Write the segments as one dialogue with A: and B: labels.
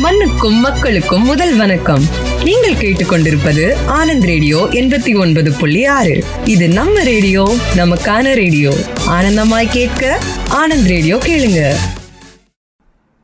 A: மண்ணுக்கும் மக்களுக்கும் முதல் வணக்கம். நீங்கள் கேட்டுக்கொண்டிருப்பது ஆனந்த் ரேடியோ 89.6. இது நம்ம ரேடியோ, நமக்கான ரேடியோ. ஆனந்தமாய் கேட்க ஆனந்த் ரேடியோ கேளுங்க.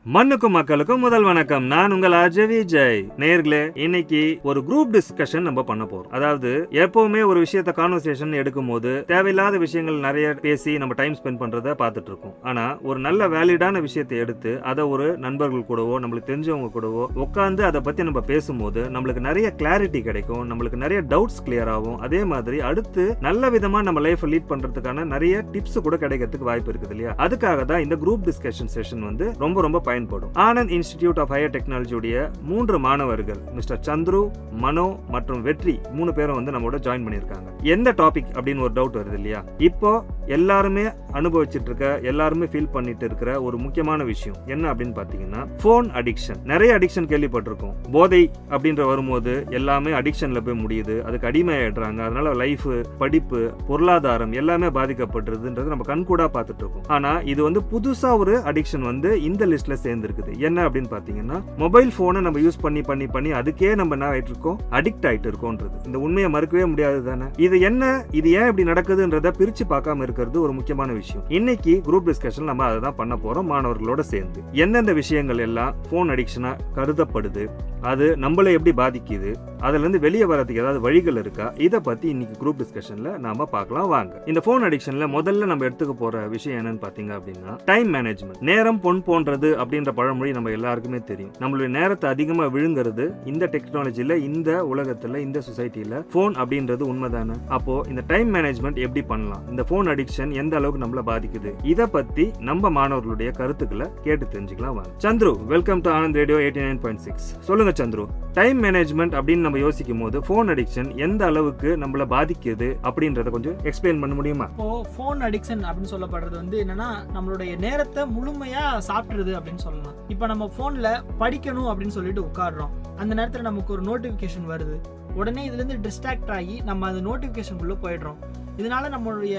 B: மண்ணுக்கும் மக்களுக்கும் முதல் வணக்கம். நான் உங்கள் அஜய் விஜய். நேயர்களே, இன்னைக்கு ஒரு குரூப் டிஸ்கஷன் நம்ம பண்ண போறோம். அதாவது எப்பவுமே ஒரு விஷயத்த கான்வர்சேஷன் எடுக்கும் போது தேவையில்லாத விஷயங்கள் நிறைய பேசி நம்ம டைம் ஸ்பெண்ட் பண்றத பார்த்துட்டு இருக்கோம். ஆனா ஒரு நல்ல வேலிடான விஷயத்தை எடுத்து அதை ஒரு நண்பர்கள் கூடவோ நம்மளுக்கு தெரிஞ்சவங்க கூடவோ உட்காந்து அதை பத்தி நம்ம பேசும்போது நம்மளுக்கு நிறைய கிளாரிட்டி கிடைக்கும், நம்மளுக்கு நிறைய டவுட்ஸ் கிளியர் ஆகும். அதே மாதிரி அடுத்து நல்ல விதமா நம்ம லைஃப் லீட் பண்றதுக்கான நிறைய டிப்ஸ் கூட கிடைக்கிறதுக்கு வாய்ப்பு இருக்குது இல்லையா? அதுக்காக தான் இந்த குரூப் டிஸ்கஷன் செஷன் வந்து ரொம்ப பயன்படும். ஆனந்த் இன்ஸ்டிடியூட் ஆஃப் ஹையர் டெக்னாலஜியுடைய 3 மாணவர்கள் மிஸ்டர் சந்துரு, மனோ மற்றும் வெற்றி 3 பேரும் வந்து நம்மளோட ஜாயின் பண்ணியிருக்காங்க. எந்த டாபிக் அப்படின்னு ஒரு டவுட் வருது இல்லையா? இப்போ எல்லாருமே அனுபவிச்சுட்டு இருக்க, எல்லாருமே ஃபீல் பண்ணிட்டு இருக்கிற ஒரு முக்கியமான விஷயம் என்ன அப்படின்னு பாத்தீங்கன்னா போன் அடிக்ஷன். நிறைய அடிக்ஷன் கேள்விப்பட்டிருக்கோம். போதை அப்படின்ற வரும்போது எல்லாமே அடிக்ஷன்ல போய் முடியுது, அதுக்கு அடிமையாயிடுறாங்க. அதனால லைஃப், படிப்பு, பொருளாதாரம் எல்லாமே பாதிக்கப்படுறதுன்றது நம்ம கண்கூடா பார்த்துட்டு இருக்கோம். ஆனா இது வந்து புதுசா ஒரு அடிக்ஷன் வந்து இந்த லிஸ்ட்ல சேர்ந்திருக்குது. என்ன அப்படின்னு பாத்தீங்கன்னா மொபைல் போனை நம்ம யூஸ் பண்ணி அதுக்கே நம்ம என்ன ஆயிட்டு இருக்கோம், அடிக்ட் ஆயிட்டு இருக்கோன்றது. இந்த உண்மையை மறுக்கவே முடியாது தானே? இது என்ன, இது ஏன் இப்படி நடக்குதுன்றத பிரிச்சு பார்க்காம இருக்கிறது ஒரு முக்கியமான விஷயம். இன்னைக்கு குரூப் டிஸ்கஷன் நம்ம அதை தான் பண்ண போறோம் மாணவர்களோட சேர்ந்து. எந்தெந்த விஷயங்கள் எல்லாம் போன் அடிக்ஷனா கருதப்படுது, அது நம்மளை எப்படி பாதிக்குது, அதுல இருந்து வெளியே வரதுக்கு ஏதாவது வழிகள் இருக்கா, இதை பத்தி இன்னைக்கு குரூப் டிஸ்கஷன்ல நாம பார்க்கலாம் வாங்க. இந்த போன் அடிக்ஷன்ல முதல்ல நம்ம எடுத்துக்க போற விஷயம் என்னன்னு பாத்தீங்க அப்படின்னா டைம் மேனேஜ்மெண்ட். நேரம் பொன் போன்றது அப்படின்ற பழமொழி நம்ம எல்லாருக்குமே தெரியும். நம்மளுடைய நேரத்தை அதிகமா விழுங்குறது இந்த டெக்னாலஜில, இந்த உலகத்துல, இந்த சொசைட்டில போன் அப்படின்றது உண்மைதானே? அப்போ இந்த டைம் மேனேஜ்மெண்ட் எப்படி பண்ணலாம், இந்த போன் அடிக்ஷன் எந்த அளவுக்கு நம்மள பாதிக்குது, இதை பத்தி நம்ம மாணவர்களுடைய கருத்துக்களை கேட்டு தெரிஞ்சுக்கலாம் வாங்க. Chandru, welcome to Anand radio 89.6. சொல்லுங்க சந்துரு, டைம் மேனேஜ்மெண்ட் அப்படின்னு நம்ம யோசிக்கும் போது போன் அடிக்ஷன் எந்த அளவுக்கு நம்மள பாதிக்குது அப்படின்றத கொஞ்சம் எக்ஸ்பிளைன் பண்ண முடியுமா?
C: இப்போ போன் அடிக்ஷன் அப்படின்னு சொல்லப்படுறது வந்து என்னன்னா நம்மளுடைய நேரத்தை முழுமையா சாப்பிடுறது அப்படின்னு சொல்லலாம். இப்போ நம்ம போன்ல படிக்கணும் அப்படின்னு சொல்லிட்டு உட்காடுறோம். அந்த நேரத்துல நமக்கு ஒரு நோட்டிபிகேஷன் வருது. உடனே இதுல இருந்து டிஸ்ட்ராக்ட் ஆகி நம்ம அந்த நோட்டிபிகேஷனுக்குள்ள போயிடுறோம். இதனால நம்மளுடைய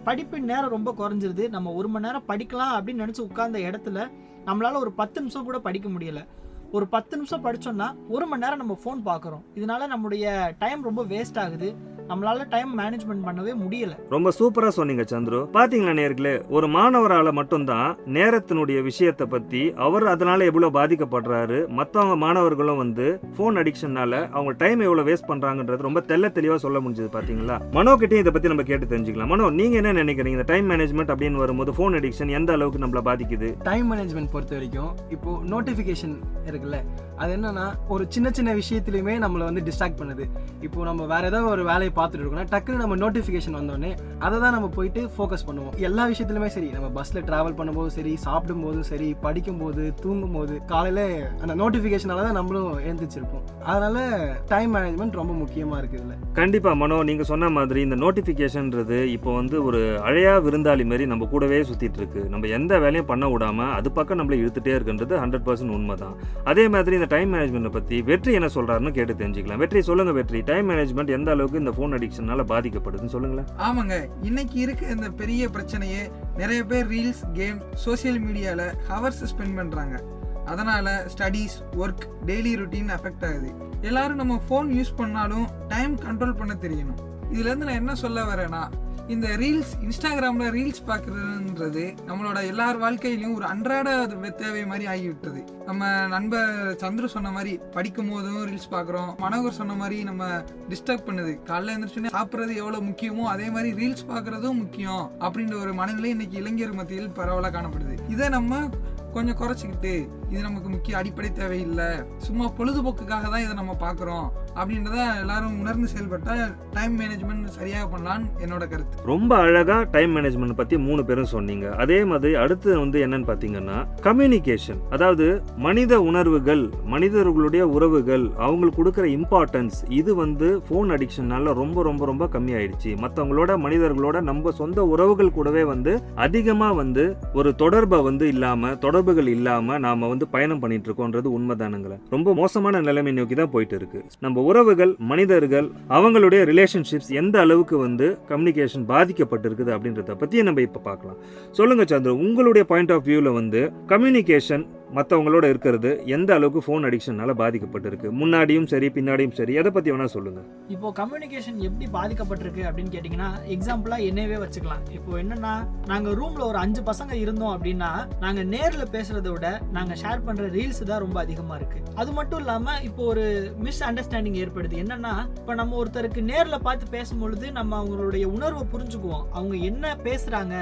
C: படிப்பின் நேரம் ரொம்ப குறைஞ்சிருது. நம்ம 1 மணி நேரம் படிக்கலாம் அப்படின்னு நினைச்சு உட்கார்ந்த இடத்துல நம்மளால ஒரு 10 நிமிஷம் கூட படிக்க முடியல. ஒரு 10 நிமிஷம் படிச்சோம்னா 1 மணி நேரம் நம்ம போன் பார்க்குறோம். இதனால நம்மளுடைய டைம் ரொம்ப வேஸ்ட் ஆகுது. நம்மளால டைம் மேனேஜ்மெண்ட் பண்ணவே முடியல.
B: ரொம்ப சூப்பரா சொன்னீங்க சந்துரு. பாத்தீங்களா நேயர்களே, ஒரு மாணவரால மட்டும்தான் நேரத்தினுடைய விஷயத்தை பத்தி அவர் அதனால எவ்வளவு பாதிக்கப்படுறாரு, மத்தவங்க மாணவர்களும் வந்து போன் அடிக்ஷனால அவங்க டைம் எவ்வளவு வேஸ்ட் பண்றாங்கன்றது ரொம்ப தெளிவா சொல்ல முடிஞ்சது. பாத்தீங்களா? மனோ கிட்டே இதை பத்தி நம்ம கேட்டு தெரிஞ்சுக்கலாம். மனோ, நீங்க என்ன நினைக்கிறீங்க? இந்த டைம் மேனேஜ்மெண்ட் அப்படின்னு வரும்போது போன் அடிக்ஷன் எந்த அளவுக்கு நம்மள பாதிக்குது?
D: டைம் மேனேஜ்மெண்ட் பொறுத்த வரைக்கும் இப்போ நோட்டிஃபிகேஷன் இருக்குல்ல, அது என்னன்னா ஒரு சின்ன விஷயத்துலையுமே நம்மளை வந்து டிஸ்ட்ராக்ட் பண்ணுது. இப்போ நம்ம வேற ஏதாவது ஒரு வேலையை பார்த்துட்டு இருக்கோம்னா டக்குன்னு நம்ம நோட்டிஃபிகேஷன் வந்தோடனே அதை தான் நம்ம போயிட்டு ஃபோக்கஸ் பண்ணுவோம். எல்லா விஷயத்துலையுமே சரி, நம்ம பஸ்ஸில் ட்ராவல் பண்ணும்போதும் சரி, சாப்பிடும் போதும் சரி, படிக்கும்போது, தூங்கும் போது, காலையில் அந்த நோட்டிஃபிகேஷனால தான் நம்மளும் எழுந்திரிச்சிருப்போம். அதனால டைம் மேனேஜ்மெண்ட் ரொம்ப முக்கியமாக இருக்குது இல்லை?
B: கண்டிப்பாக மனோ, நீங்கள் சொன்ன மாதிரி இந்த நோட்டிஃபிகேஷன்றது இப்போ வந்து ஒரு அழையா விருந்தாளி மாதிரி நம்ம கூடவே சுற்றிட்டு இருக்கு. நம்ம எந்த வேலையும் பண்ண விடாம அது பக்கம் நம்மளை இழுத்துட்டே இருக்குன்றது 100% உண்மைதான். அதே மாதிரி இந்த டைம் மேனேஜ்மெண்ட் பற்றி வெற்றி என்ன சொல்றாருன்னு கேட்டு தெரிஞ்சுக்கலாம். வெற்றி, சொல்லுங்க வெற்றி, டைம் மேனேஜ்மெண்ட் எந்த அளவுக்கு இந்த போன் அடிக்ஷனால பாதிக்கப்படுதுன்னு சொல்லுங்களேன்.
E: ஆமாங்க, இன்னைக்கு இருக்க இந்த பெரிய பிரச்சனையே நிறைய பேர் ரீல்ஸ், கேம், சோசியல் மீடியால ஹவர்ஸ் ஸ்பெண்ட் பண்றாங்க. அதனால studies, work, daily routine affect ஆகுது. எல்லாரும் நம்ம ஃபோன் யூஸ் பண்ணாலும் டைம் கண்ட்ரோல் பண்ண தெரியணும். இதுல இருந்து நான் என்ன சொல்ல வரேன்னா, இந்த ரீல்ஸ், இன்ஸ்டாகிராம்ல ரீல்ஸ் பார்க்கறதுன்றது நம்மளோட எல்லார் வாழ்க்கையிலையும் ஒரு அன்றாட தேவை மாதிரி ஆகிவிட்டது. நம்ம நண்பர் சந்துரு சொன்ன மாதிரி படிக்கும் போதும் ரீல்ஸ் பார்க்குறோம். மனோகர் சொன்ன மாதிரி நம்ம டிஸ்டர்ப் பண்ணுது. காலைல எழுந்திரிச்சோன்னே சாப்பிட்றது எவ்வளோ முக்கியமோ அதே மாதிரி ரீல்ஸ் பார்க்கறதும் முக்கியம் அப்படின்ற ஒரு மனநிலை இன்னைக்கு இளைஞர் மத்தியில் பரவலாக காணப்படுது. இதை நம்ம கொஞ்சம் குறைச்சிக்கிட்டு, இது நமக்கு முக்கிய அடிப்படை தேவையில்லை, சும்மா பொழுதுபோக்குக்காக தான் இதை நம்ம பார்க்குறோம் அப்படின்றத எல்லாரும் உணர்ந்து செயல்பட்டா டைம் மேனேஜ்மெண்ட் சரியாக பண்ணலான்னு என்னோட கருத்து.
B: ரொம்ப அழகா டைம் மேனேஜ்மெண்ட் பத்தி 3 பேரும் சொன்னீங்க. அதே மாதிரி அடுத்து வந்து என்னன்னு பாத்தீங்கன்னா கம்யூனிகேஷன். அதாவது மனித உணர்வுகள், மனிதர்களுடைய உறவுகள், அவங்களுக்கு கொடுக்குற இம்பார்ட்டன்ஸ், இது வந்து போன் அடிக்ஷனால ரொம்ப கம்மியாயிடுச்சு. மற்றவங்களோட, மனிதர்களோட, நம்ம சொந்த உறவுகள் கூடவே வந்து அதிகமா வந்து ஒரு தொடர்பை வந்து இல்லாம, தொடர்புகள் இல்லாம நாம வந்து பயணம் பண்ணிட்டு இருக்கோன்றது உண்மைதானுங்களே. ரொம்ப மோசமான நிலைமை நோக்கி தான் போயிட்டு இருக்கு. நம்ம உறவுகள், மனிதர்கள், அவங்களுடைய ரிலேஷன்ஷிப்ஸ் எந்த அளவுக்கு வந்து கம்யூனிகேஷன் பாதிக்கப்பட்டிருக்குது அப்படின்றத பத்தி நம்ம இப்ப பார்க்கலாம். சொல்லுங்க சந்திர, உங்களுடைய பாயிண்ட் ஆஃப் வியூல வந்து கம்யூனிகேஷன் மற்றவங்களோட இருக்கிறது எந்த அளவுக்கு ஃபோன் அடிக்ஷனால பாதிக்கப்பட்டிருக்கு, முன்னாடியும் சரி பின்னாடியும் சரி, எதை பற்றி வேணால் சொல்லுங்கள்.
C: இப்போ கம்யூனிகேஷன் எப்படி பாதிக்கப்பட்டிருக்கு அப்படின்னு கேட்டிங்கன்னா, எக்ஸாம்பிளாக என்னவே வச்சுக்கலாம். இப்போ என்னன்னா, நாங்கள் ரூமில் ஒரு 5 பசங்க இருந்தோம் அப்படின்னா நாங்கள் நேரில் பேசுகிறத விட நாங்கள் ஷேர் பண்ணுற ரீல்ஸ் தான் ரொம்ப அதிகமாக இருக்குது. அது மட்டும் இல்லாமல் இப்போ ஒரு மிஸ் அண்டர்ஸ்டாண்டிங் ஏற்படுது. என்னன்னா, இப்போ நம்ம ஒருத்தருக்கு நேரில் பார்த்து பேசும்பொழுது நம்ம அவங்களுடைய உணர்வை புரிஞ்சுக்குவோம். அவங்க என்ன பேசுகிறாங்க,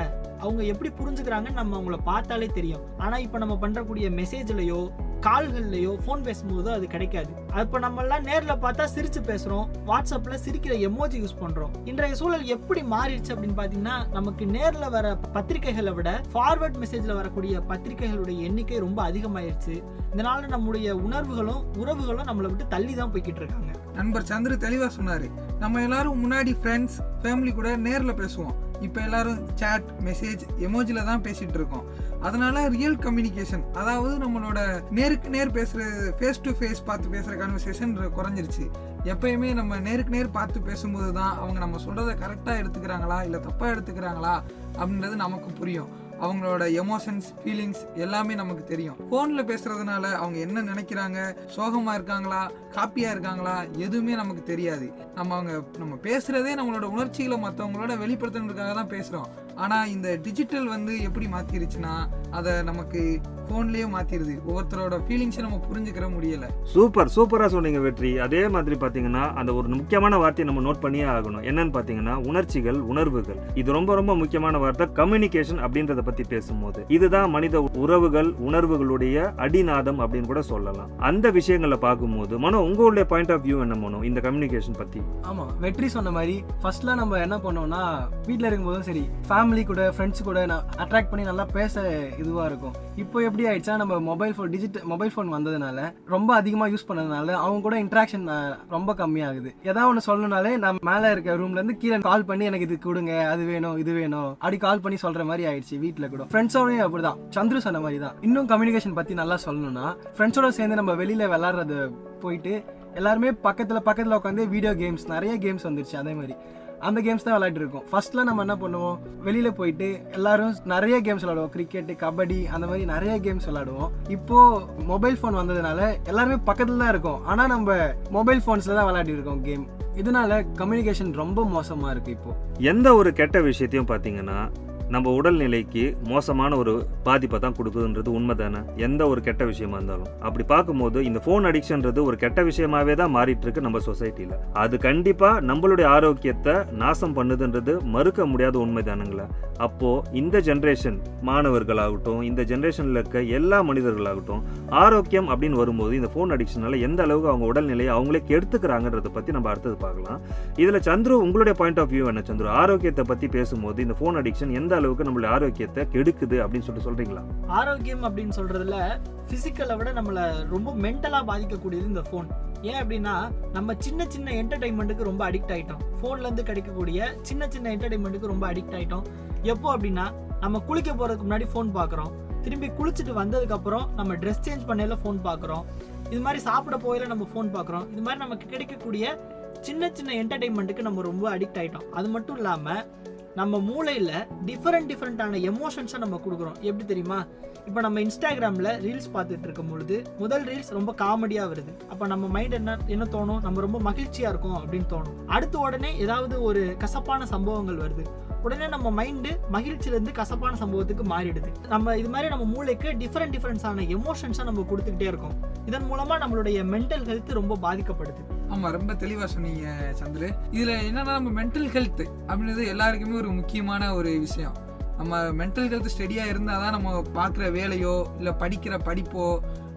C: அவங்க எப்படி புரிஞ்சுக்கிறாங்கன்னு நம்ம அவங்கள பார்த்தாலே தெரியும். ஆனால் இப்போ நம்ம பண்ணுறக்கூடிய மெசேஜ்லையோ கால்கள்லையோ ஃபோன் பேசும்போது அது கிடைக்காது. இப்போ நம்ம எல்லாம் நேரில் பார்த்தா சிரிச்சு பேசுகிறோம், வாட்ஸ்அப்பில் சிரிக்கிற எமோஜி யூஸ் பண்ணுறோம். இன்றைய சூழல் எப்படி மாறிடுச்சு அப்படின்னு பார்த்தீங்கன்னா, நமக்கு நேரில் வர பத்திரிகைகளை விட ஃபார்வர்ட் மெசேஜில் வரக்கூடிய பத்திரிகைகளுடைய எண்ணிக்கை ரொம்ப அதிகமாயிருச்சு. இதனால நம்முடைய உணர்வுகளும் உறவுகளும் நம்மளை விட்டு தள்ளி தான் போய்கிட்டு இருக்காங்க.
E: நண்பர் சந்திர தெளிவாக சொன்னார். நம்ம எல்லாரும் முன்னாடி ஃப்ரெண்ட்ஸ் ஃபேமிலி கூட நேரில் பேசுவோம். இப்போ எல்லாரும் சேட் மெசேஜ் எமோஜில தான் பேசிட்டு இருக்கோம். அதனால ரியல் கம்யூனிகேஷன், அதாவது நம்மளோட நேருக்கு நேர் பேசுற ஃபேஸ் டு ஃபேஸ் பார்த்து பேசுகிற கான்வர்சேஷன் குறைஞ்சிருச்சு. எப்பயுமே நம்ம நேருக்கு நேர் பார்த்து பேசும்போது தான் அவங்க நம்ம சொல்கிறத கரெக்டாக எடுத்துக்கிறாங்களா இல்லை தப்பாக எடுத்துக்கிறாங்களா அப்படின்றது நமக்கு புரியும். அவங்களோட எமோஷன்ஸ் ஃபீலிங்ஸ் எல்லாமே நமக்கு தெரியும். ஃபோனில் பேசுகிறதுனால அவங்க என்ன நினைக்கிறாங்க, சோகமாக இருக்காங்களா ஹாப்பியாக இருக்காங்களா எதுவுமே நமக்கு தெரியாது. நம்ம பேசுகிறதே நம்மளோட உணர்ச்சிகளை மற்றவங்களோட வெளிப்படுத்துறதுக்காக தான் பேசுகிறோம். ஆனால் இந்த டிஜிட்டல் எப்படி மாற்றிருச்சுன்னா அதை நமக்கு ஃபோன்லேயே மாற்றிடுது. ஒவ்வொருத்தரோட ஃபீலிங்ஸை நம்ம புரிஞ்சுக்கிற முடியலை.
B: சூப்பராக சொன்னீங்க வெற்றி. அதே மாதிரி பார்த்தீங்கன்னா அந்த ஒரு முக்கியமான வார்த்தையை நம்ம நோட் பண்ணியே ஆகணும். என்னன்னு பார்த்தீங்கன்னா உணர்ச்சிகள், உணர்வுகள். இது ரொம்ப ரொம்ப முக்கியமான வார்த்தை. கம்யூனிகேஷன் அப்படின்றத பற்றி பேசும்போது இதுதான் மனித உறவுகள் உணர்வுகளுடைய அடிநாதம் அப்படின்னு கூட சொல்லலாம். அந்த விஷயங்களை பார்க்கும்போது மனோ, உங்களுடைய பாயிண்ட் ஆஃப் வியூ என்ன மனோ இந்த கம்யூனிகேஷன் பற்றி?
D: ஆமாம், வெற்றி சொன்ன மாதிரி ஃபர்ஸ்ட்லாம் நம்ம என்ன பண்ணோம்னா, வீட்டில் இருக்கும்போதும் சரி ஃபேமிலி கூட ஃப்ரெண்ட்ஸ் கூட அட்ராக்ட் பண்ணி நல்லா பேச இதுவாக இருக்கும். இப்போ எப்படி ஆயிடுச்சா, நம்ம மொபைல் ஃபோன் வந்ததுனால ரொம்ப அதிகமாக யூஸ் பண்ணதுனால அவங்க கூட இன்ட்ராக்ஷன் ரொம்ப கம்மியாகுது. ஏதாவது ஒன்று சொல்லணும்னாலே நம்ம மேலே இருக்க ரூம்லேருந்து கீழே கால் பண்ணி எனக்கு இது கொடுங்க, அது வேணும் இது வேணும் அப்படி கால் பண்ணி சொல்கிற மாதிரி ஆயிடுச்சு. வீட்டில் கூட ஃப்ரெண்ட்ஸோடையும் அப்படி தான். சந்துரு சொன்ன மாதிரி தான். இன்னும் கம்யூனிகேஷன் பற்றி நல்லா சொல்லணும்னா, ஃப்ரெண்ட்ஸோட சேர்ந்து நம்ம வெளியில் விளாட்றது போயிட்டு எல்லாருமே பக்கத்தில் உட்காந்து வீடியோ கேம்ஸ், நிறைய கேம்ஸ் வந்துருச்சு. அதே மாதிரி அந்த கேம்ஸ் தான் விளையாட்டு இருக்கோம். ஃபர்ஸ்ட்லாம் நம்ம என்ன பண்ணுவோம், வெளியில் போயிட்டு எல்லாரும் நிறைய கேம்ஸ் விளாடுவோம். கிரிக்கெட்டு, கபடி, அந்த மாதிரி நிறைய கேம்ஸ் விளாடுவோம். இப்போது மொபைல் ஃபோன் வந்ததுனால எல்லாருமே பக்கத்தில் தான் இருக்கோம், ஆனால் நம்ம மொபைல் ஃபோன்ஸில் தான் விளையாடி இருக்கோம் கேம். இதனால கம்யூனிகேஷன் ரொம்ப மோசமாக இருக்குது. இப்போது
B: எந்த ஒரு கெட்ட விஷயத்தையும் பார்த்தீங்கன்னா நம்ம உடல்நிலைக்கு மோசமான ஒரு பாதிப்பை தான் கொடுக்குதுன்றது உண்மை தானே, எந்த ஒரு கெட்ட விஷயமா இருந்தாலும். அப்படி பார்க்கும்போது இந்த ஃபோன் அடிக்ஷன்றது ஒரு கெட்ட விஷயமாவே தான் மாறிட்டு இருக்கு நம்ம சொசைட்டியில். அது கண்டிப்பாக நம்மளுடைய ஆரோக்கியத்தை நாசம் பண்ணுதுன்றது மறுக்க முடியாத உண்மை தானுங்களா. அப்போது இந்த ஜென்ரேஷன் மாணவர்களாகட்டும், இந்த ஜென்ரேஷனில் இருக்க எல்லா மனிதர்களாகட்டும், ஆரோக்கியம் அப்படின்னு வரும்போது இந்த ஃபோன் அடிக்ஷனால எந்த அளவுக்கு அவங்க உடல்நிலையை அவங்களே கெடுத்துக்கிறாங்கன்றதை பற்றி நம்ம அடுத்தது பார்க்கலாம். இதில் சந்துரு, உங்களுடைய பாயிண்ட் ஆஃப் வியூ என்ன சந்துரு? ஆரோக்கியத்தை பற்றி பேசும்போது இந்த ஃபோன் அடிக்ஷன் எந்த அளவுக்கு நம்மளுடைய ஆரோக்கியத்தை கெடுக்குது அப்படின்னு சொல்றீங்களா?
C: ஆரோக்கியம் அப்படின்னு சொல்றதுல பிசிக்கலை விட நம்மளை ரொம்ப மென்டலா பாதிக்கக்கூடியது இந்த ஃபோன். ஏன் அப்படின்னா, நம்ம சின்ன சின்ன என்டர்டைன்மெண்ட்டுக்கு ரொம்ப அடிக்ட் ஆகிட்டோம். ஃபோன்லேருந்து கிடைக்கக்கூடிய சின்ன சின்ன என்டர்டைன்மெண்ட்டுக்கு ரொம்ப அடிக்ட் ஆகிட்டோம். எப்போ அப்படின்னா, நம்ம குளிக்க போகிறதுக்கு முன்னாடி ஃபோன் பார்க்குறோம், திரும்பி குளிச்சுட்டு வந்ததுக்கப்புறம் நம்ம ட்ரெஸ் சேஞ்ச் பண்ணையில ஃபோன் பார்க்குறோம், இது மாதிரி சாப்பிட போயில நம்ம ஃபோன் பார்க்குறோம். இது மாதிரி நமக்கு கிடைக்கக்கூடிய சின்ன சின்ன என்டர்டைன்மெண்ட்டுக்கு நம்ம ரொம்ப அடிக்ட் ஆகிட்டோம். அது மட்டும் இல்லாமல் நம்ம மூளையில் டிஃப்ரெண்டான எமோஷன்ஸை நம்ம கொடுக்குறோம். எப்படி தெரியுமா, இப்போ நம்ம இன்ஸ்டாகிராமில் ரீல்ஸ் பார்த்துட்டு இருக்கும் பொழுது முதல் ரீல்ஸ் ரொம்ப காமெடியாக வருது. அப்போ நம்ம மைண்ட் என்ன தோணும், நம்ம ரொம்ப மகிழ்ச்சியாக இருக்கும் அப்படின்னு தோணும். அடுத்த உடனே ஏதாவது ஒரு கசப்பான சம்பவங்கள் வருது, உடனே நம்ம மைண்டு மகிழ்ச்சியிலேருந்து கசப்பான சம்பவத்துக்கு மாறிடுது. நம்ம இது மாதிரி நம்ம மூளைக்கு டிஃப்ரெண்ட்ஸான எமோஷன்ஸை நம்ம கொடுத்துக்கிட்டே இருக்கோம். இதன் மூலமாக நம்மளுடைய மென்டல் ஹெல்த் ரொம்ப பாதிக்கப்படுது.
E: ஆமாம், ரொம்ப தெளிவாக சொன்னீங்க சந்திரு. இதில் என்னன்னா, நம்ம மென்டல் ஹெல்த் அப்படின்றது எல்லாருக்குமே ஒரு முக்கியமான ஒரு விஷயம். நம்ம மென்டல் ஹெல்த் ஸ்டடியாக இருந்தால் தான் நம்ம பார்க்குற வேலையோ இல்லை படிக்கிற படிப்போ,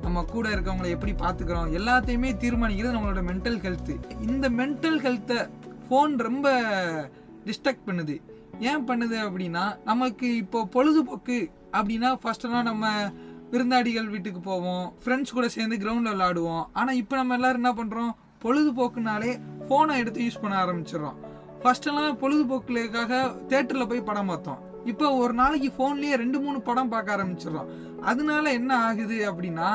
E: நம்ம கூட இருக்கவங்களை எப்படி பார்த்துக்கிறோம் எல்லாத்தையுமே தீர்மானிக்கிறது நம்மளோட மென்டல் ஹெல்த்து. இந்த மென்டல் ஹெல்த்தை ஃபோன் ரொம்ப டிஸ்ட்ராக்ட் பண்ணுது. ஏன் பண்ணுது அப்படின்னா, நமக்கு இப்போ பொழுதுபோக்கு அப்படின்னா ஃபர்ஸ்டெல்லாம் நம்ம விருந்தாடிகள் வீட்டுக்கு போவோம், ஃப்ரெண்ட்ஸ் கூட சேர்ந்து கிரவுண்டில் விளாடுவோம். ஆனால் இப்போ நம்ம எல்லோரும் என்ன பண்ணுறோம், பொழுதுபோக்குனாலே ஃபோனை எடுத்து யூஸ் பண்ண ஆரம்பிச்சிடறோம். ஃபர்ஸ்டெல்லாம் பொழுதுபோக்குக்காக தேட்டரில் போய் படம் பார்த்தோம், இப்போ ஒரு நாளைக்கு ஃபோன்லேயே 2-3 படம் பார்க்க ஆரம்பிச்சிடறோம். அதனால என்ன ஆகுது அப்படின்னா,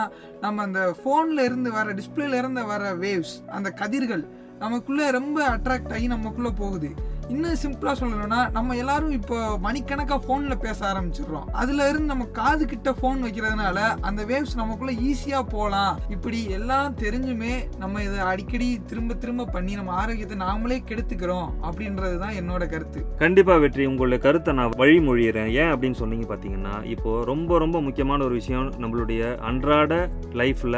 E: நம்ம அந்த ஃபோனில் இருந்து வர டிஸ்பிளேல இருந்து வர வேவ்ஸ், அந்த கதிர்கள் நமக்குள்ளே ரொம்ப அட்ராக்ட் ஆகி நமக்குள்ளே போகுது. இன்னும் சிம்பிளா சொல்லணும்னா நம்ம எல்லாரும் இப்போ மணிக்கணக்கா போன்ல பேச ஆரம்பிச்சிடுறோம். அதுல இருந்து நம்ம காது கிட்ட போன் வைக்கிறதுனால அந்த வேவ்ஸ் நமக்குள்ள ஈஸியா போலாம். இப்படி எல்லாம் தெரிஞ்சுமே நம்ம இதை அடிக்கடி திரும்ப திரும்ப பண்ணி நம்ம ஆரோக்கியத்தை நாமளே கெடுத்துக்கிறோம் அப்படின்றதுதான் என்னோட கருத்து.
B: கண்டிப்பா வெற்றி, உங்களுடைய கருத்தை நான் வழிமொழிகிறேன். ஏன் அப்படின்னு சொன்னீங்க பாத்தீங்கன்னா, இப்போ ரொம்ப ரொம்ப முக்கியமான ஒரு விஷயம் நம்மளுடைய அன்றாட லைஃப்ல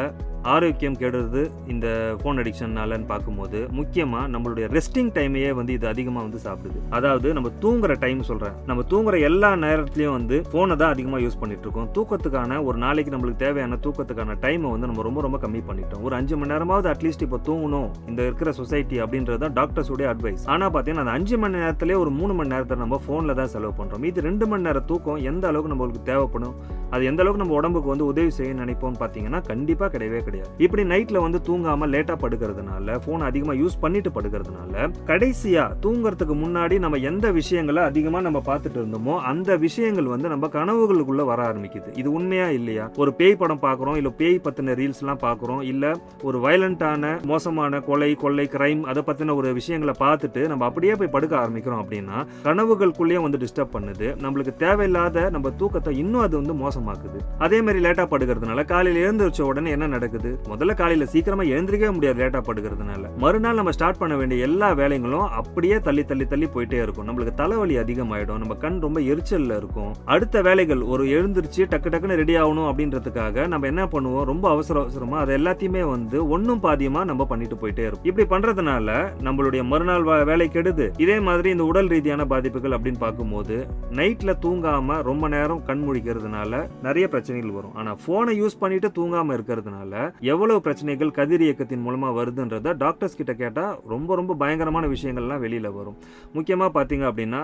B: ஆரோக்கியம் கெடுறது இந்த ஃபோன் அடிக்ஷன்னாலன்னு பார்க்கும்போது முக்கியமாக நம்மளுடைய ரெஸ்டிங் டைமையே வந்து இது அதிகமாக வந்து சாப்பிடுது. அதாவது நம்ம தூங்குற டைம் சொல்கிறேன், நம்ம தூங்குற எல்லா நேரத்துலையும் வந்து ஃபோனை தான் அதிகமாக யூஸ் பண்ணிட்டு இருக்கோம். தூக்கத்துக்கான ஒரு நாளைக்கு நம்மளுக்கு தேவையான தூக்கத்துக்கான டைமை வந்து நம்ம ரொம்ப ரொம்ப கம்மி பண்ணிட்டோம். ஒரு 5 மணி நேரமாவது அட்லீஸ்ட் இப்போ தூங்கணும் இந்த இருக்கிற சொசைட்டி அப்படின்றது தான் டாக்டர்ஸோடைய அட்வைஸ். ஆனால் பார்த்தீங்கன்னா அந்த 5 மணி நேரத்திலே ஒரு 3 மணி நேரத்தை நம்ம ஃபோனில் தான் செலவு பண்ணுறோம். இது 2 மணி நேரம் தூக்கம் எந்த அளவுக்கு நம்மளுக்கு தேவைப்படும், அது எந்த அளவுக்கு நம்ம உடம்புக்கு வந்து உதவி செய்ய நினைப்போம்னு பார்த்தீங்கன்னா கண்டிப்பாக கிடையவே கிடையாது. இப்படி நைட்ல வந்து தூங்காம லேட்டா படுக்கிறதுனால, போன் அதிகமா யூஸ் பண்ணிட்டு படுக்கிறதுனால, கடைசியா தூங்குறதுக்கு முன்னாடி நம்ம எந்த விஷயங்களை அதிகமா நம்ம பார்த்துட்டு இருந்தோமோ அந்த விஷயங்கள் வந்து நம்ம கனவுகளுக்குள்ள வர ஆரம்பிக்குது. இது உண்மையா இல்லையா? ஒரு பேய் படம் பார்க்குறோம், இல்ல பேய் பத்தின ரீல்ஸ் எல்லாம் பார்க்குறோம், இல்ல ஒரு வயலண்டான மோசமான கொள்ளை கிரைம் அதை பத்தின ஒரு விஷயங்களை பார்த்துட்டு நம்ம அப்படியே போய் படுக்க ஆரம்பிக்கிறோம். அப்படின்னா கனவுகளுக்குள்ளேயே வந்து டிஸ்டர்ப் பண்ணுது, நம்மளுக்கு தேவையில்லாத நம்ம தூக்கத்தை இன்னும் அது வந்து மோசமாக்குது. அதே மாதிரி லேட்டா படுக்கிறதுனால காலையில எழுந்திருச்ச உடனே என்ன நடக்குது? முதல்ல காலையில சீக்கிரமா எழுந்திருக்கவே முடியாது லேட்டா படுக்கிறதுனால. மறுநாள் நம்ம ஸ்டார்ட் பண்ண வேண்டிய எல்லா வேலைகளும் அப்படியே தள்ளி போயிட்டே இருக்கும். நம்மளுக்கு தலைவலி அதிகமாயிடும், நம்ம கண் ரொம்ப எரிச்சல்ல இருக்கும். அடுத்த வேலைகள் ஒரு எழுந்திருச்சு டக்குன்னு ரெடி ஆகணும் அப்படின்றதுக்காக நம்ம என்ன பண்ணுவோம், ரொம்ப அவசரமா அது எல்லாத்தையுமே வந்து ஒன்னும் பாதியமா நம்ம பண்ணிட்டு போயிட்டே இருக்கும். இப்படி பண்றதுனால நம்மளுடைய மறுநாள் வேலை கெடுது. இதே மாதிரி இந்த உடல் ரீதியான பாதிப்புகள் அப்படின்னு பார்க்கும்போது நைட்ல தூங்காம ரொம்ப நேரம் கண் முழிக்கிறதுனால நிறைய பிரச்சனைகள் வரும். ஆனா போனை யூஸ் பண்ணிட்டு தூங்காம இருக்கிறதுனால எவ்வளவு பிரச்சனைகள் கதிர் இயக்கத்தின் மூலமா வருதுன்றத டாக்டர்ஸ் கிட்ட கேட்டா ரொம்ப ரொம்ப பயங்கரமான விஷயங்கள்லாம் வெளியில வரும். முக்கியமா பாத்தீங்க அப்படின்னா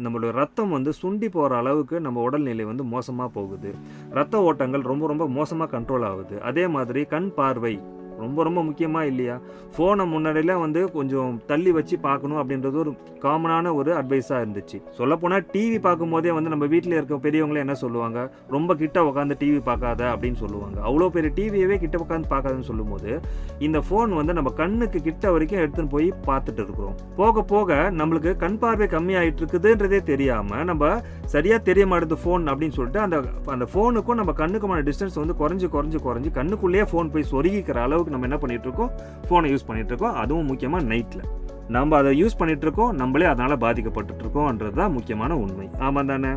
B: நம்மளுடைய ரத்தம் வந்து சுண்டி போற அளவுக்கு நம்ம உடல்நிலை வந்து மோசமா போகுது. ரத்த ஓட்டங்கள் ரொம்ப ரொம்ப மோசமா கண்ட்ரோல் ஆகுது. அதே மாதிரி கண் பார்வை ரொம்ப ரொம்ப முக்கியமா இல்லையா? போனை முன்னாடியில வந்து கொஞ்சம் தள்ளி வச்சு பார்க்கணும் அப்படின்றது ஒரு காமனான ஒரு அட்வைஸா இருந்துச்சு. சொல்ல போனா டிவி பார்க்கும் போதே வந்து நம்ம வீட்டில் இருக்க பெரியவங்களே என்ன சொல்லுவாங்க, ரொம்ப கிட்ட உட்காந்து டிவி பார்க்காத அப்படின்னு சொல்லுவாங்க. அவ்வளோ பெரிய டிவியவே கிட்ட உட்காந்து பார்க்காதுன்னு சொல்லும் போது இந்த போன் வந்து நம்ம கண்ணுக்கு கிட்ட வரைக்கும் எடுத்துன்னு போய் பார்த்துட்டு இருக்கிறோம். போக போக நம்மளுக்கு கண் பார்வை கம்மி ஆயிட்டு இருக்குதுன்றதே தெரியாம நம்ம சரியா தெரிய மாட்டேது போன் அப்படின்னு சொல்லிட்டு அந்த போனுக்கும் நம்ம கண்ணுக்குமான டிஸ்டன்ஸ் வந்து குறைஞ்சு கண்ணுக்குள்ளேயே போன் போய் சொருகிக்கிற அளவுக்கு நம்ம என்ன பண்ணிட்டு இருக்கோம், போனை யூஸ் பண்ணிட்டு இருக்கோம். அதுவும் முக்கியமா நைட்ல நம்ம அதை யூஸ் பண்ணிட்டு இருக்கோம், நம்மளே அதனால பாதிக்கப்பட்டு இருக்கோம்ன்றதுதான் முக்கியமான உண்மை. ஆமா தானே?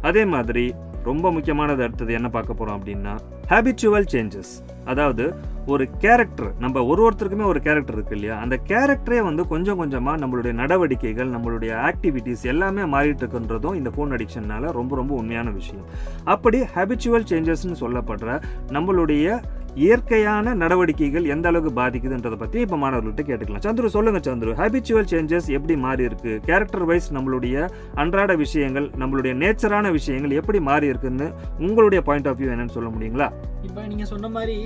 B: அதே மாதிரி ரொம்ப முக்கியமானது அடுத்தது என்ன பார்க்க போறோம் அப்படின்னா ஹேபிச்சுவல் சேஞ்சஸ். அதாவது ஒரு கேரக்டர், நம்ம ஒருத்தருக்குமே ஒரு கேரக்டர் இருக்கு இல்லையா? அந்த கேரக்டரே வந்து கொஞ்சம் கொஞ்சமா நம்மளுடைய நடவடிக்கைகள், நம்மளுடைய ஆக்டிவிட்டிஸ் எல்லாமே மாறிட்டு இருக்குன்றதும் இந்த போன் அடிக்ஷன்னால ரொம்ப ரொம்ப உண்மையான விஷயம். அப்படி ஹேபிச்சுவல் சேஞ்சஸ்ன்னு சொல்லப்படுற நம்மளுடைய இயற்கையான நடவடிக்கைகள் எந்த அளவுக்கு பாதிக்குதுன்றதை பத்தி இப்ப மாணவர்கள்ட்ட கேட்டுக்கலாம். சந்துரு சொல்லுங்க சந்துரு, ஹேபிச்சுவல் சேஞ்சஸ் எப்படி மாறி இருக்கு? கேரக்டர் வைஸ் நம்மளுடைய அன்றாட விஷயங்கள், நம்மளுடைய நேச்சரான விஷயங்கள் எப்படி மாறி இருக்குன்னு உங்களுடைய பாயிண்ட் ஆஃப் வியூ என்னன்னு சொல்ல முடியுங்களா?
C: இப்போ நீங்கள் சொன்ன மாதிரி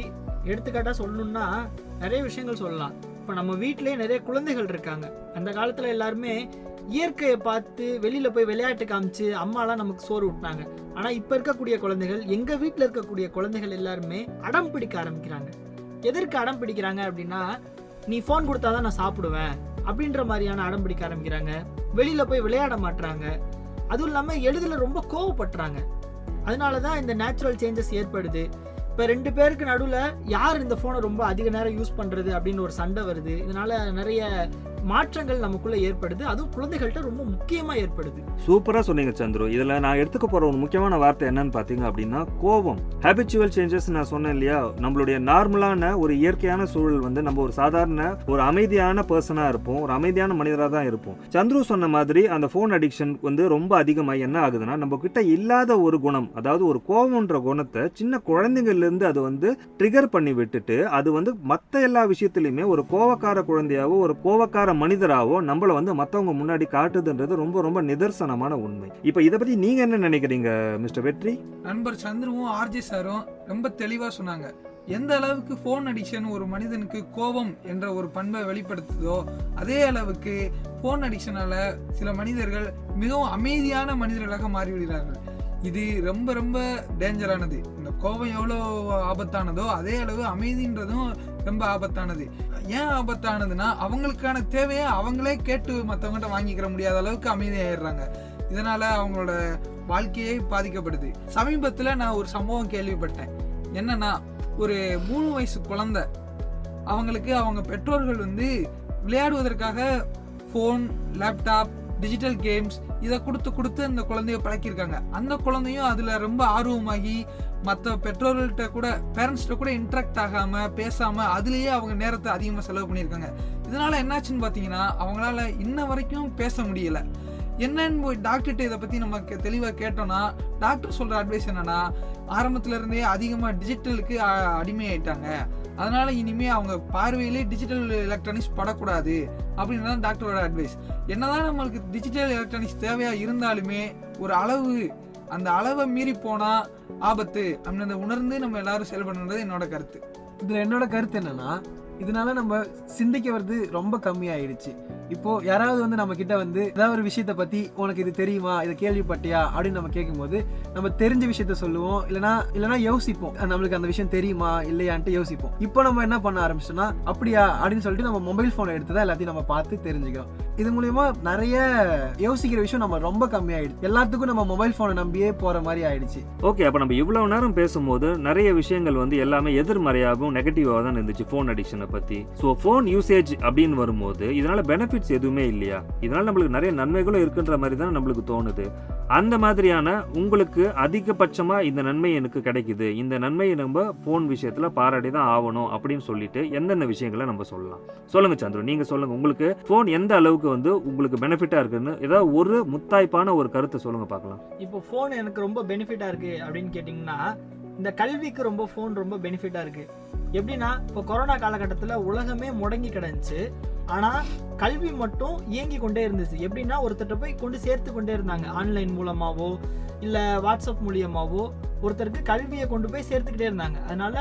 C: எடுத்துக்காட்டாக சொல்லணும்னா நிறைய விஷயங்கள் சொல்லலாம். இப்போ நம்ம வீட்டிலேயே நிறைய குழந்தைகள் இருக்காங்க. அந்த காலத்தில் எல்லாருமே இயற்கையை பார்த்து வெளியில் போய் விளையாட்டு காமிச்சு அம்மாலாம் நமக்கு சோறு விட்டாங்க. ஆனால் இப்போ இருக்கக்கூடிய குழந்தைகள், எங்கள் வீட்டில் இருக்கக்கூடிய குழந்தைகள் எல்லாருமே அடம் பிடிக்க ஆரம்பிக்கிறாங்க. எதற்கு அடம் பிடிக்கிறாங்க அப்படின்னா, நீ ஃபோன் கொடுத்தாதான் நான் சாப்பிடுவேன் அப்படின்ற மாதிரியான அடம் பிடிக்க ஆரம்பிக்கிறாங்க. வெளியில் போய் விளையாட மாட்டுறாங்க. அதுவும் இல்லாமல் எளிதில் ரொம்ப கோவப்படுறாங்க. அதனால தான் இந்த நேச்சுரல் சேஞ்சஸ் ஏற்படுது. இப்போ 2 பேருக்கு நடுவில் யார் இந்த ஃபோனை ரொம்ப அதிக நேரம் யூஸ் பண்ணுறது அப்படின்னு ஒரு சண்டை வருது. இதனால நிறைய மாற்றங்கள் நமக்குள்ள ஏற்படுது. அதுவும் குழந்தைகள்கிட்ட ரொம்ப முக்கியமா ஏற்படுது.
B: சூப்பரா சொன்னீங்க சந்துரு. இதுல நான் எடுத்துக்க போற ஒரு முக்கியமான வார்த்தை என்னன்னு பாத்தீங்க அப்படின்னா கோபம். ஹேபிச்சுவல் சேஞ்சஸ் நான் சொன்னேன் இல்லையா? நம்மளுடைய நார்மலான ஒரு இயற்கையான சூழல் வந்து நம்ம ஒரு சாதாரண ஒரு அமைதியான பர்சனா இருப்போம், ஒரு அமைதியான மனிதராக தான் இருப்போம். சந்துரு சொன்ன மாதிரி அந்த போன் அடிக்ஷன் வந்து ரொம்ப அதிகமாக என்ன ஆகுதுன்னா, நம்ம கிட்ட இல்லாத ஒரு குணம், அதாவது ஒரு கோபம்ன்ற குணத்தை சின்ன குழந்தைங்கள்ல இருந்து அது வந்து ட்ரிகர் பண்ணி விட்டுட்டு அது வந்து மற்ற எல்லா விஷயத்திலுமே ஒரு கோவக்கார குழந்தையாவோ ஒரு கோவக்கார மனிதராவோ நம்மள வந்து மத்தவங்க முன்னாடி காட்டுதுன்றது ரொம்ப ரொம்ப நிதர்சனமான உண்மை. இப்ப இத பத்தி நீங்க என்ன நினைக்கிறீங்க மிஸ்டர் வெற்றி?
E: நண்பர் சந்துருவும் ஆர்ஜி சாரும் ரொம்ப தெளிவா சொன்னாங்க. எந்த அளவுக்கு போன் அடிக்ஷன் ஒரு மனிதனுக்கு கோபம் என்ற ஒரு பண்பை வெளிப்படுத்துதோ, அதே அளவுக்கு போன் அடிக்ஷனால சில மனிதர்கள் மிகவும் அமைதியான மனிதர்களாக மாறிவிடுகிறார்கள். இது ரொம்ப ரொம்ப டேஞ்சரானது. இந்த கோபம் எவ்வளோ ஆபத்தானதோ அதே அளவு அமைதின்றதும் ரொம்ப ஆபத்தானது. ஏன் ஆபத்தானதுன்னா அவங்களுக்கான தேவையை அவங்களே கேட்டு மற்றவங்ககிட்ட வாங்கிக்கிற முடியாத அளவுக்கு அமைதியாயிடுறாங்க. இதனால அவங்களோட வாழ்க்கையே பாதிக்கப்படுது. சமீபத்தில் நான் ஒரு சம்பவம் கேள்விப்பட்டேன். என்னன்னா, ஒரு 3 வயசு குழந்தை, அவங்களுக்கு அவங்க பெற்றோர்கள் விளையாடுவதற்காக ஃபோன், லேப்டாப், டிஜிட்டல் கேம்ஸ் இதை கொடுத்து அந்த குழந்தைய பழக்கியிருக்காங்க. அந்த குழந்தையும் அதில் ரொம்ப ஆர்வமாகி மற்ற பெற்றோர்கள்ட்ட கூட, பேரண்ட்ஸ்கிட்ட கூட இன்ட்ராக்ட் ஆகாமல் பேசாமல் அதுலேயே அவங்க நேரத்தை அதிகமாக செலவு பண்ணியிருக்காங்க. இதனால் என்னாச்சுன்னு பார்த்தீங்கன்னா, அவங்களால இன்ன வரைக்கும் பேச முடியலை. என்னன்னு போய் டாக்டர்கிட்ட இதை பற்றி நமக்கு தெளிவாக கேட்டோம்னா, டாக்டர் சொல்கிற அட்வைஸ் என்னன்னா, ஆரம்பத்துலேருந்தே அதிகமாக டிஜிட்டலுக்கு அடிமையாயிட்டாங்க, அதனால் இனிமேல் அவங்க பார்வையிலே டிஜிட்டல் எலக்ட்ரானிக்ஸ் படக்கூடாது அப்படின்னு தான் டாக்டரோட அட்வைஸ். என்னதான் நம்மளுக்கு டிஜிட்டல் எலக்ட்ரானிக்ஸ் தேவையாக இருந்தாலுமே ஒரு அளவு, அந்த அளவை மீறி போனால் ஆபத்து அப்படின்னு உணர்ந்து நம்ம எல்லாரும் செயல்படணுன்றது என்னோட கருத்து.
D: இதில் என்னோட கருத்து என்னன்னா, இதனால நம்ம சிந்திக்க வருது ரொம்ப கம்மியாயிடுச்சு. இப்போ யாராவது நம்ம கிட்ட ஏதாவது ஒரு விஷயத்த பத்தி உனக்கு இது தெரியுமா, இதை கேள்விப்பட்டியா அப்படின்னு நம்ம கேட்கும்போது நம்ம தெரிஞ்ச விஷயத்த சொல்லுவோம், இல்லைனா யோசிப்போம், நம்மளுக்கு அந்த விஷயம் தெரியுமா இல்லையான்ட்டு யோசிப்போம். இப்போ நம்ம என்ன பண்ண ஆரம்பிச்சோம்னா, அப்படியா அப்படின்னு சொல்லிட்டு நம்ம மொபைல் போனை எடுத்துதான் எல்லாத்தையும் நம்ம பார்த்து தெரிஞ்சுக்கிறோம். இது மூலியமா நிறைய யோசிக்கிற விஷயம் நம்ம ரொம்ப கம்மியாயிடுச்சு. எல்லாத்துக்கும் நம்ம மொபைல் போனை நம்பியே போற மாதிரி ஆயிடுச்சு.
B: ஓகே, அப்போ நம்ம இவ்வளவு நேரம் பேசும்போது நிறைய விஷயங்கள் எல்லாமே எதிர்மறையாகவும் நெகட்டிவாக தான் இருந்துச்சு ஃபோன் அடிக்ஷனை பற்றி. ஸோ ஃபோன் யூசேஜ் அப்படின்னு வரும்போது இதனால பெனிஃபிட்ஸ் எதுவுமே இல்லையா? இதனால நம்மளுக்கு நிறைய நன்மைகளும் இருக்குன்ற மாதிரி தான் நம்மளுக்கு தோணுது. அந்த மாதிரியான உங்களுக்கு அதிகபட்சமாக இந்த நன்மை எனக்கு கிடைக்குது, இந்த நன்மையை நம்ம ஃபோன் விஷயத்தில் பாராட்டி தான் ஆகணும் அப்படின்னு சொல்லிட்டு எந்தெந்த விஷயங்களை நம்ம சொல்லலாம்? சொல்லுங்க சந்துரு, நீங்க சொல்லுங்க. உங்களுக்கு ஃபோன் எந்த அளவுக்கு உங்களுக்கு பெனிஃபிட்டா இருக்குன்னு ஏதாவது ஒரு முத்தாய்ப்பான ஒரு கருத்தை சொல்லுங்க பார்க்கலாம்.
C: இப்போ ஃபோன் எனக்கு ரொம்ப பெனிஃபிட்டா இருக்கு அப்படின்னு கேட்டிங்கன்னா, இந்த கல்விக்கு ரொம்ப ஃபோன் ரொம்ப பெனிஃபிட்டா இருக்கு. எப்படின்னா, இப்போ கொரோனா காலகட்டத்தில் உலகமே முடங்கி கிடந்துச்சு, ஆனால் கல்வி மட்டும் இயங்கி கொண்டே இருந்துச்சு. எப்படின்னா, ஒருத்தர்கிட்ட போய் கொண்டு சேர்த்து கொண்டே இருந்தாங்க. ஆன்லைன் மூலமாகவோ இல்லை வாட்ஸ்அப் மூலியமாகவோ ஒருத்தருக்கு கல்வியை கொண்டு போய் சேர்த்துக்கிட்டே இருந்தாங்க. அதனால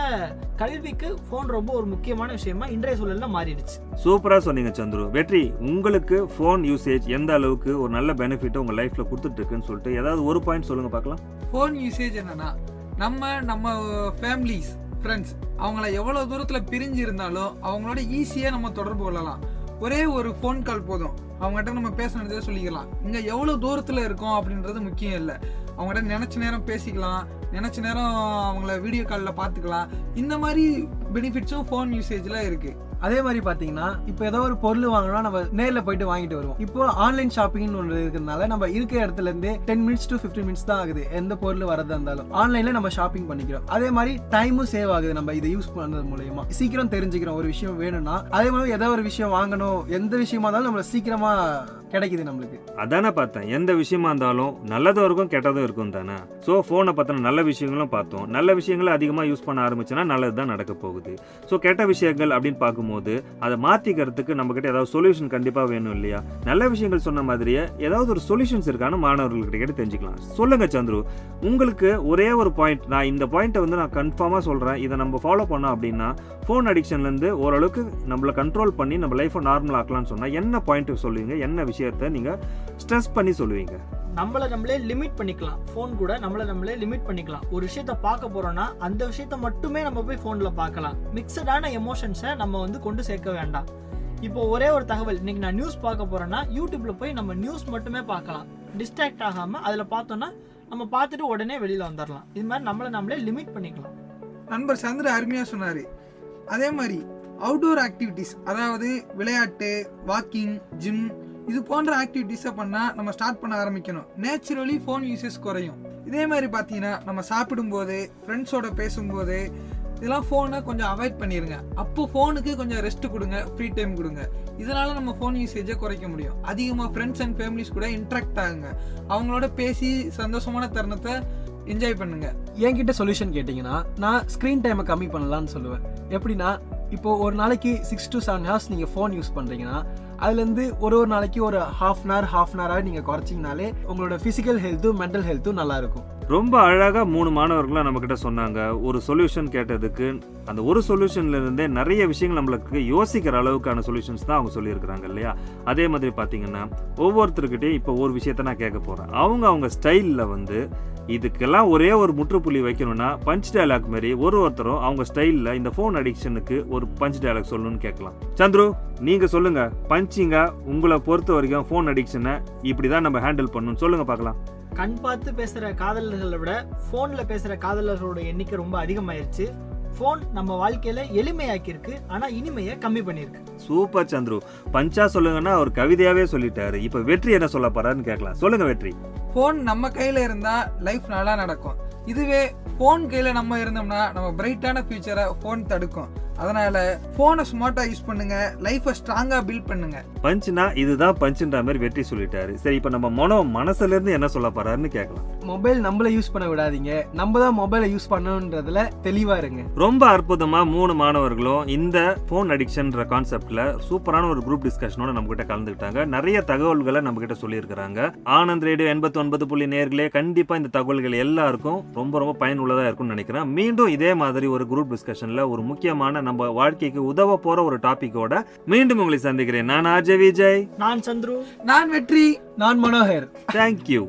C: கல்விக்கு ஃபோன் ரொம்ப ஒரு முக்கியமான விஷயமா இன்றைய சூழலில் மாறிடுச்சு.
B: சூப்பராக சொன்னீங்க சந்துரு. வெற்றி, உங்களுக்கு ஃபோன் யூசேஜ் எந்த அளவுக்கு ஒரு நல்ல பெனிஃபிட்டை உங்கள் லைஃப்பில் கொடுத்துட்டு இருக்குன்னு சொல்லிட்டு ஏதாவது ஒரு பாயிண்ட் சொல்லுங்க பார்க்கலாம்.
E: ஃபோன் யூசேஜ் என்னன்னா, நம்ம ஃபேமிலிஸ், ஃப்ரெண்ட்ஸ் அவங்கள எவ்வளோ தூரத்தில் பிரிஞ்சு இருந்தாலும் அவங்களோட ஈஸியாக நம்ம தொடர்பு கொள்ளலாம். ஒரே ஒரு ஃபோன் கால் போதும், அவங்ககிட்ட நம்ம பேசணுன்றதை சொல்லிக்கலாம். இங்கே எவ்வளோ தூரத்தில் இருக்கோம் அப்படின்றது முக்கியம் இல்லை. அவங்ககிட்ட நினச்ச நேரம் பேசிக்கலாம், நினச்ச நேரம் அவங்கள வீடியோ காலில் பார்த்துக்கலாம். இந்த மாதிரி பெனிஃபிட்ஸும் ஃபோன் யூசேஜில் இருக்குது.
D: அதே மாதிரி பார்த்தீங்கன்னா, இப்போ ஏதோ ஒரு பொருள் வாங்கினா நம்ம நேரில் போயிட்டு வாங்கிட்டு வருவோம். இப்போ ஆன்லைன் ஷாப்பிங்னு ஒன்று இருக்கிறதுனால நம்ம இருக்கிற இடத்துல இருந்தே 10 minutes to 15 minutes தான் ஆகுது. எந்த பொருள் வரதா இருந்தாலும் ஆன்லைன்ல நம்ம ஷாப்பிங் பண்ணிக்கிறோம். அதே மாதிரி டைமும் சேவ் ஆகுது. நம்ம இதை யூஸ் பண்ணுறது மூலயமா சீக்கிரம் தெரிஞ்சுக்கிறோம். ஒரு விஷயம் வேணும்னா அதே மாதிரி ஏதோ ஒரு விஷயம் வாங்கணும், எந்த விஷயமா இருந்தாலும் நம்மள சீக்கிரமா கிடைக்குது நம்மளுக்கு.
B: அதானே பார்த்தேன், எந்த விஷயமா இருந்தாலும் நல்லதும் இருக்கும் கெட்டதும் இருக்கும் தானே. ஸோ ஃபோனை பற்றின நல்ல விஷயங்களும் பார்த்தோம். நல்ல விஷயங்களை அதிகமாக யூஸ் பண்ண ஆரம்பிச்சுன்னா நல்லது தான் நடக்க போகுது. ஸோ கெட்ட விஷயங்கள் அப்படின்னு பார்க்கும்போது அதை மாற்றிக்கிறதுக்கு நம்மக்கிட்ட ஏதாவது சொல்யூஷன் கண்டிப்பாக வேணும் இல்லையா? நல்ல விஷயங்கள் சொன்ன மாதிரியே ஏதாவது ஒரு சொல்யூஷன்ஸ் இருக்கான்னு மாணவர்கள்கிட்ட கேட்டு தெரிஞ்சுக்கலாம். சொல்லுங்க சந்துரு, உங்களுக்கு ஒரே ஒரு பாயிண்ட், நான் இந்த பாயிண்ட்டை நான் கன்ஃபார்மாக சொல்கிறேன், இதை நம்ம ஃபாலோ பண்ணோம் அப்படின்னா ஃபோன் அடிக்ஷன்லேருந்து ஓரளவுக்கு நம்மளை கண்ட்ரோல் பண்ணி நம்ம லைஃப்பை நார்மல் ஆக்கலாம்னு சொன்னால் என்ன பாயிண்ட் சொல்லுவீங்க? என்ன விஷயத்தை நீங்கள் ஸ்ட்ரெஸ் பண்ணி சொல்லுவீங்க?
C: நம்மளே லிமிட் பண்ணிக்கலாம். ஃபோன் கூட நம்மளே லிமிட் பண்ணிக்கலாம். ஒரு விஷயத்த பார்க்க போறோம்னா அந்த விஷயத்த மட்டுமே நம்ம போய் ஃபோனில் பார்க்கலாம். மிக்சடான எமோஷன்ஸை நம்ம கொண்டு சேர்க்க வேண்டாம். இப்போ ஒரே ஒரு தகவல், இன்னைக்கு நான் நியூஸ் பார்க்க போறேன்னா யூடியூப்ல போய் நம்ம நியூஸ் மட்டுமே பார்க்கலாம். டிஸ்ட்ராக்ட் ஆகாம அதில் பார்த்தோம்னா நம்ம பார்த்துட்டு உடனே வெளியில வந்துடலாம். இது மாதிரி நம்மளே லிமிட் பண்ணிக்கலாம்.
E: நண்பர் சந்திர அருமையாக சொன்னார். அதே மாதிரி அவுட்டோர் ஆக்டிவிட்டீஸ், அதாவது விளையாட்டு, வாக்கிங், ஜிம், இது போன்ற ஆக்டிவிட்டீஸை பண்ணால் நம்ம ஸ்டார்ட் பண்ண ஆரம்பிக்கணும். நேச்சுரலி ஃபோன் யூசேஜ் குறையும். இதே மாதிரி பார்த்தீங்கன்னா, நம்ம சாப்பிடும்போது, ஃப்ரெண்ட்ஸோட பேசும்போது இதெல்லாம் ஃபோனை கொஞ்சம் அவாய்ட் பண்ணிடுங்க. அப்போ ஃபோனுக்கு கொஞ்சம் ரெஸ்ட் கொடுங்க, ஃப்ரீ டைம் கொடுங்க. இதனால் நம்ம ஃபோன் யூசேஜை குறைக்க முடியும். அதிகமாக ஃப்ரெண்ட்ஸ் அண்ட் ஃபேமிலிஸ் கூட இன்ட்ராக்ட் ஆகுங்க. அவங்களோட பேசி சந்தோஷமான தருணத்தை என்ஜாய் பண்ணுங்க.
D: என்கிட்ட சொல்யூஷன் கேட்டிங்கன்னா, நான் ஸ்க்ரீன் டைமை கம்மி பண்ணலான்னு சொல்லுவேன். எப்படின்னா, இப்போ ஒரு நாளைக்கு 6 to 7 hours நீங்கள் ஃபோன் யூஸ் பண்ணுறீங்கன்னா அதுலேருந்து ஒரு நாளைக்கு ஒரு half an hour நீங்கள் குறைச்சிங்கனாலே உங்களோட ஃபிசிக்கல் ஹெல்த்தும் மென்டல் ஹெல்த்தும் நல்லாயிருக்கும்.
B: ரொம்ப அழகா 3 மாணவர்களும் நம்ம கிட்ட சொன்னாங்க. ஒரு சொல்யூஷன் கேட்டதுக்கு அந்த ஒரு சொல்யூஷன்ல இருந்தே நிறைய விஷயங்கள் நம்மளுக்கு யோசிக்கிற அளவுக்கான சொல்யூஷன்ஸ் தான் அவங்க சொல்லியிருக்கிறாங்க இல்லையா? அதே மாதிரி பார்த்தீங்கன்னா ஒவ்வொருத்தருக்கிட்டையும் இப்போ ஒரு விஷயத்த நான் கேட்க போகிறேன். அவங்க ஸ்டைலில் வந்து இதுக்கெல்லாம் ஒரே ஒரு முற்றுப்புள்ளி வைக்கணும்னா பஞ்ச் டயலாக் மாதிரி ஒருத்தரும் அவங்க ஸ்டைலில் இந்த ஃபோன் அடிக்ஷனுக்கு ஒரு பஞ்ச் டயலாக் சொல்லணும்னு கேட்கலாம். சந்துரு, நீங்கள் சொல்லுங்க, பஞ்சிங்கா உங்களை பொறுத்த வரைக்கும் ஃபோன் அடிக்ஷனை இப்படி தான் நம்ம ஹேண்டில் பண்ணணும்னு சொல்லுங்க பார்க்கலாம்.
C: கண் பார்த்து பேசுற காதலர்களை விட போன்ல பேசுற காதலர்களோட எண்ணிக்கை ரொம்ப அதிகமாயிருச்சு. போன் நம்ம வாழ்க்கையில எளிமையாக்கிருக்கு, ஆனா இனிமையை கம்மி பண்ணிருக்கு.
B: சூப்பர் சந்துரு, பஞ்சா சொல்லுங்கன்னா அவர் கவிதையாவே சொல்லிட்டாரு. இப்ப வெற்றி என்ன சொல்ல போறாருன்னு கேட்கலாம். சொல்லுங்க வெற்றி.
E: ஃபோன் நம்ம கையில இருந்தா லைஃப் நல்லா நடக்கும். இதுவே ஃபோன் கையில நம்ம இருந்தோம்னா நம்ம பிரைட்டான ஃபியூச்சரை ஃபோன் தடுக்கும். அதனால ஃபோனை ஸ்மார்ட்டா யூஸ் பண்ணுங்க, லைஃபை ஸ்ட்ராங்கா பில்ட் பண்ணுங்க.
B: பஞ்சுனா இதுதான் பஞ்சுன்ற மாதிரி வெற்றி சொல்லிட்டாரு. சரி, இப்ப நம்ம மனசுல இருந்து என்ன சொல்ல போறாருன்னு கேட்கலாம்.
D: மொபைல் நம்மள யூஸ் பண்ண விடாதீங்க, நம்ம தான் மொபைலை யூஸ் பண்ணணுன்றதுல தெளிவா இருங்க.
B: ரொம்ப அற்புதமா 3 மாணவர்களும் இந்த போன் அடிக்ஷன்ற கான்செப்ட்ல சூப்பரான ஒரு குரூப் டிஸ்கஷனோட நம்ம கிட்ட கலந்துக்கிட்டாங்க. நிறைய தகவல்களை நம்ம கிட்ட சொல்லியிருக்கிறாங்க. ஆனந்த் ரேடியோ 89.0 நேயர்களே, கண்டிப்பா இந்த தகவல்கள் எல்லாருக்கும் ரொம்ப ரொம்ப பயனுள்ளதா இருக்கும்னு நினைக்கிறேன். மீண்டும் இதே மாதிரி ஒரு குரூப் டிஸ்கஷன்ல ஒரு முக்கியமான நம்ம வாழ்க்கைக்கு உதவ போற ஒரு டாபிக்கோட மீண்டும் உங்களை சந்திக்கிறேன். நான் ஆர்ஜே விஜய்,
C: நான் சந்துரு,
E: நான் வெற்றி,
D: நான் மனோகர்.
B: தேங்க்யூ.